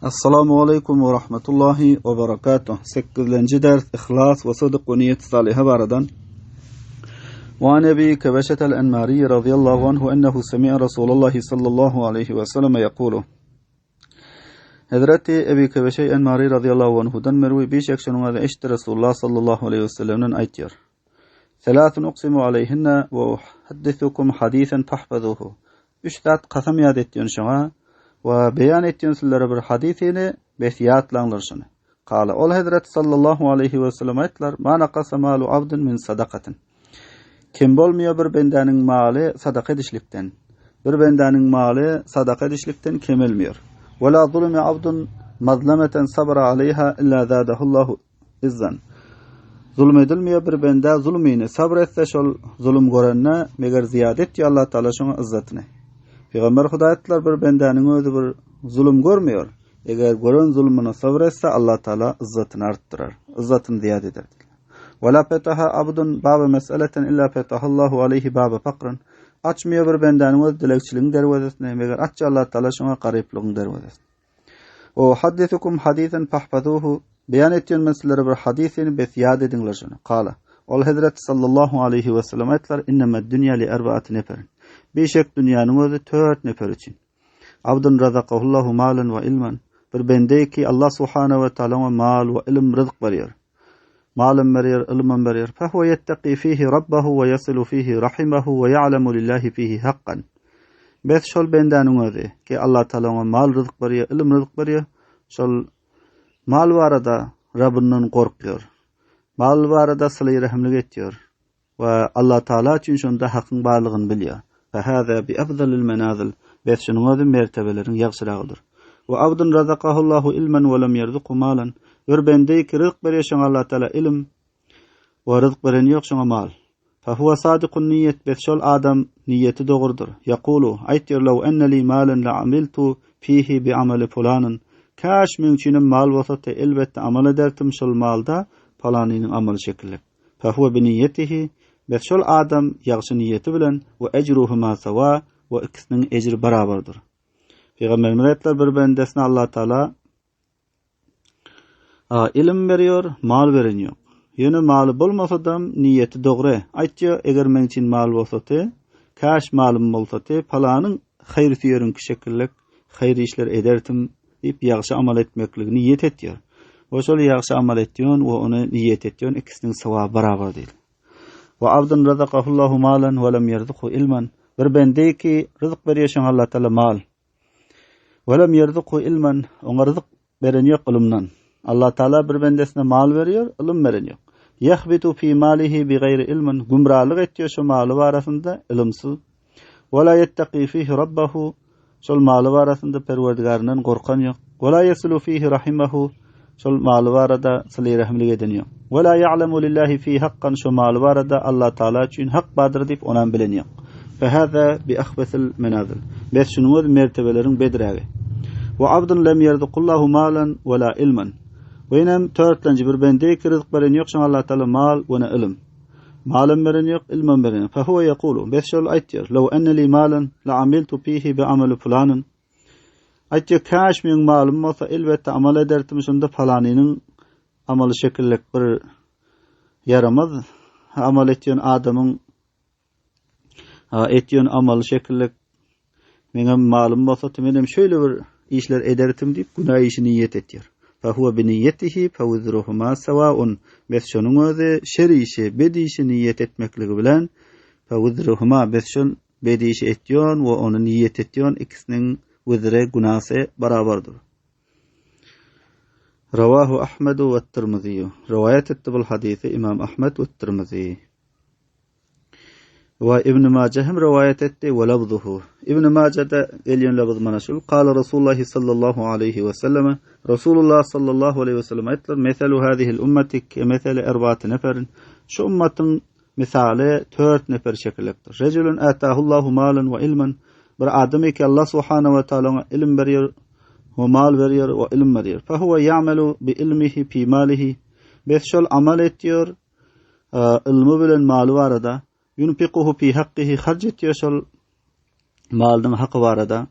Assalamu alaikum wa rahmatullahi wa barakatuh. 8. ders İhlas ve sıdk ve niyet salihah baradan. وعن أبي كبشة الأنماري رضي الله عنه أنه سمع رسول الله صلى الله عليه وسلم يقول Hazreti Ebi Kebeşe Enmari radıyallahu anhu'dan mervi bir şekşenun ve eşte Resulullah sallallahu aleyhi ve sellem'den aytıyor. Selasun uqsimu aleyhinne ve uhaddithukum hadithan tahfazuhu. 3 zat qasam yad etdiyon şoňa ve beyan etdiyon sizlere bir hadisini besiyatlaňlar şunu. Qala ol Hazret sallallahu aleyhi ve sellem aytlar: "Ma naqasa malu abdin min sadaqatin." Kim bolmuyor bir bendenin malı sadaka edişlikten. Bir bendenin malı sadaka edişlikten kemelmiyor. Ve la zulme abdun mazlameten sabra aleyha illa zadahullahu izzan. Zulmedilmiyor bir bende zulmini sabretse şol zulüm görenne meger ziyadet ya Allah Teala şoňa izzatine. Peygamber Huda aytlar bir bendenin özü bir zulüm görmüyor. Eger gören zulmüne sabretse Allah Teala izzatini arttırar. Izzatini ziyade eder. وَلَا فَتَحَ عَبْدٌ بَابَ مَسْأَلَةً إِلَّا فَتَحَ اللّٰهُ عَلَيْهِ بَابَ فَقْرٍ. Açmıyor bir bendenin öz dilekçiliğin dervezesine, meger açça Allah Teala şoňa garyplygyň dervezesine. O haddithukum hadithan fahfazuhu. Beyan etdiň meselelere bir hadisini besiyad ediňler şonu. Qala ol Hazret sallallahu aleyhi ve sellem aytlar: "İnnemed dünya li arba'ati neferin." Beşek dünýanyň özü 4 nefer üçin. Abdun razaqahullahu malan ve ilman. Bir bendeki Allah subhanahu ve taala mal ve ilm rızık berýär. Malum berýär, ilm berýär. Fa huwa yattaqi fihi rabbahu ve yasilu fihi rahimahu ve ya'lamu lillahi fihi haqqan. Bes şol bendenin özü ki Allah Taala mal rızık berýär, ilm rızık berýär. Şol mal barada Rabbinden korkýar. Mal barada sıla-y rahimlik etýär we Allah Taala üçin şonda hakyň barlygyny bilýär. Fa hada bi afdalil manazil. Bes şonuň özü mertebeleriň ýagşyragydyr. Ve abdun razaqahullahu ilman ve lem yerzuqhu malan. Bir bendeki rızık berýär Allah Teala ilim we rızık beren ýok şoňa mal. Fa huwa sadiqun niyet, bes şol adam niyeti dogurdur. Yaqulu aytýar law anna li malan la amiltu fihi bi amali fulanin. Kaş men üçin mal bolsa elbetde amal ederdim şol malda falanynyň amaly şekillik. Fa huwa bi niyetihi, bes şol adam ýagşy niyeti bilen we ejruhuma sawa we ikisiniň ejri barabardyr. Peygamberimiz aytlar bir bendesine Allah Teala ilim berýär, mal beren ýok. Ýöne maly bolmasa-da niyeti dogry. Aýtýar, eger men üçin mal bolsa-da, kaş malym bolsa-da, palanyň haýry ýörüň şekillik, haýry işler ederdim diýip ýagşy amal etmekligini niyet etýär. O şol ýagşy amal etýän we ony niyet etýän ikisiniň sawaby barabar diýil. Wa abdun razaqahullahu malan we lem yerzuqhu ilman. Bir bendeki rızık berýär Allah Taala mal. Ve lem yerzuqhu ilman, oňa rızık beren ýok ilmden. Allah Taala bir bendesine mal berýär, ilim beren ýok. Yahbitu fi malihi bi gayri ilmin. Gumralyk etýär şu maly barasynda ilimsiz. Ve la yattaqi fihi rabbahu. Şol maly barasynda Perwerdigarynyň gorkan ýok. Ve la yasilu fihi rahimahu. Şol maly barada syly rahimlik eden ýok. Ve la ya'lamu lillahi fihi haqqan. Şu maly barada Allah Taala üçin hak bardyr diýip onan bilen ýok. Fe hada bi akhbasil manazil. Bes şunu mertebeleriň bedrägi. Ve abdun lem yerzuqullahu malan ve la ilman. Wenem 4-nji bir bendeki rızık beren ýok şoň Allah Taala mal we ilim. Malym beren ýok, ilmem beren. Fa huwa yaqulu bes şol aýtýar law anna li malan la amiltu fihi bi amali fulanin. Aýtýar kaş men malym bolsa elbetde amal ederdim şonda falanynyň amaly şekillik bir yaramaz. Amal etýän adamyň etýän amaly şekillik menem malym bolsa menem şöyle bir işler ederdim diýip günah işini niyet etýär. فَهُوَ بِنِيَّتِهِ فَوُزْرُهُمَا سَوَاءٌ. Bes şonuň özü şer işi, bedi işi niyet etmekligi bilen فَوُزْرُهُمَا bes şol bedi işi etýän we ony niyet etýän ikisiniň wezre günahsy barabardyr. Rawahu Ahmed we Tirmizi. Riwayet etdi bu hadisi İmam Ahmed we Tirmizi. Ve İbn Majah hem rivayet etti ve lafzuhu. İbn Majah'da gelen lafz mana şol. Qala Rasulullah sallallahu aleyhi ve sellem. Rasulullah sallallahu aleyhi ve sellem aytlar: "Mesalu hadihi'l ummati kemesali arba'ati neferin." Şu ummatyň misali 4 nefer şekillikdir. Rejulun atahullahu malan ve ilman. Bir adam ki Allah subhanahu ve taala ilim berýär, we mal berýär we ilim berýär. Fa huwa ya'malu bi ilmihi fi malihi. Bes şol amal etýär ilmi bilen maly barada. Yunfiquhu fi haqqihi, harc etýär şol maldyň haqqy barada.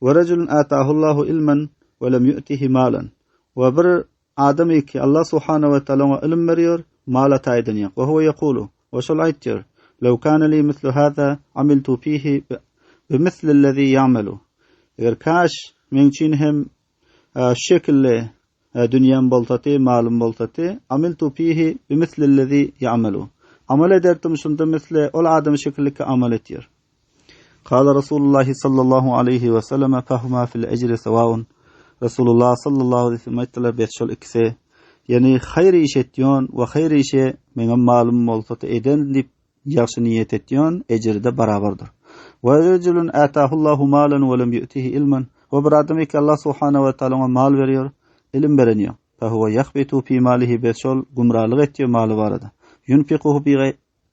Ve raculun atahullahu ilman. ولم يؤته مالا. وبر آدمي ki Allah subhanahu ve ta'ala ilm veriyor, mala taydın yok. Ve huve yekulu, ve şol aytıyor, لو كان لي مثل هذا عملت فيه بمثل الذي يعمله. Eğer kaş men için hem şekilli dünyam boltati, malum boltati, amiltu fihi bimithli الذي يعمله. Amel ederdim şunda misle ol adam şekilli amel ediyor. Kâle Resulullah sallallahu aleyhi ve sellem fehuma fil ecri sevaun. Resulullah sallallahu aleyhi ve sellem ayttılar beşol ikisi. Yani hayri iş etdiyon ve hayri işe menge malum boltati eden dip yaxşı niyet etdiyon ecirde barabardır. Ve reculun atahullahu malan ve lem yu'tihi ilman. Ve bir adam ki Allah subhanahu ve ta'ala mal veriyor, ilim vereniyor. Fehuve yahbitu fi malihi beşol gumralık etdiyor malı varada. Yunfikuhu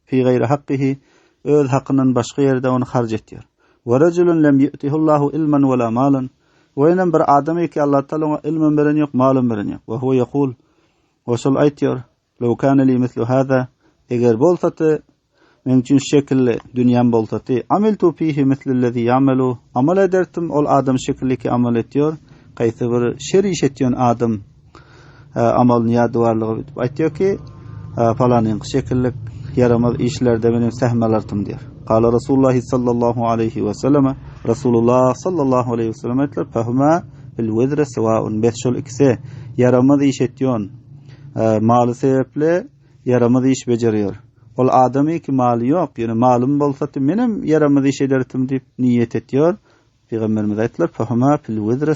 fi gayri hakkihi, öz hakkının başka yerde onu harc ediyor. Ve reculun lem yu'tihullahu ilman ve la malan. Ve inen bir adam ki Allah ta'ala ilmen vereniyor, malın vereniyor. Ve huve yekul, ve şol aytıyor, لو كان لي مثل هذا, eğer boltatı men için şekilli dünyam boltatı, amiltu fihi mislellezî ya'melu, amel ederdim ol adam şekilli ki amel ediyor. Kaysi bir şer iş ediyor adam amal niyad varlığı aytıyor ki falanın şekilli yaramaz işlerde benim sehmelertim diyor. Kâle Resulullah sallallahu aleyhi ve sellem, Resulullah sallallahu aleyhi ve sellem etler fehuma fil vezre sevaun. Beşol ikisi yaramaz iş ediyor, malı sebeple yaramaz iş beceriyor. Ol adamı ki mali yok, yani malım bolsatı menim yaramaz iş ederdim deyip niyet ediyor. Peygamberimiz aytlar fehuma fil vezre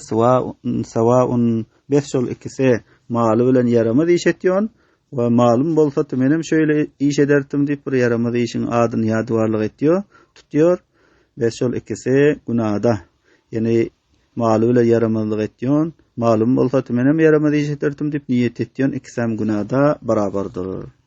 sevaun. Beşol ikisi malı bilen yaramaz iş ediyor ve malum bolsatı menim şöyle iş ederdim deyip bir yaramaz işin adını yaduvarlık ediyor, tutuyor. Beşol ikisi günahda. Yani malı bilen yaramazlık ediyor, malum bolsatı menim yaramaz iş ederdim deyip niyet ediyor. İkisi hem günahda barabardır.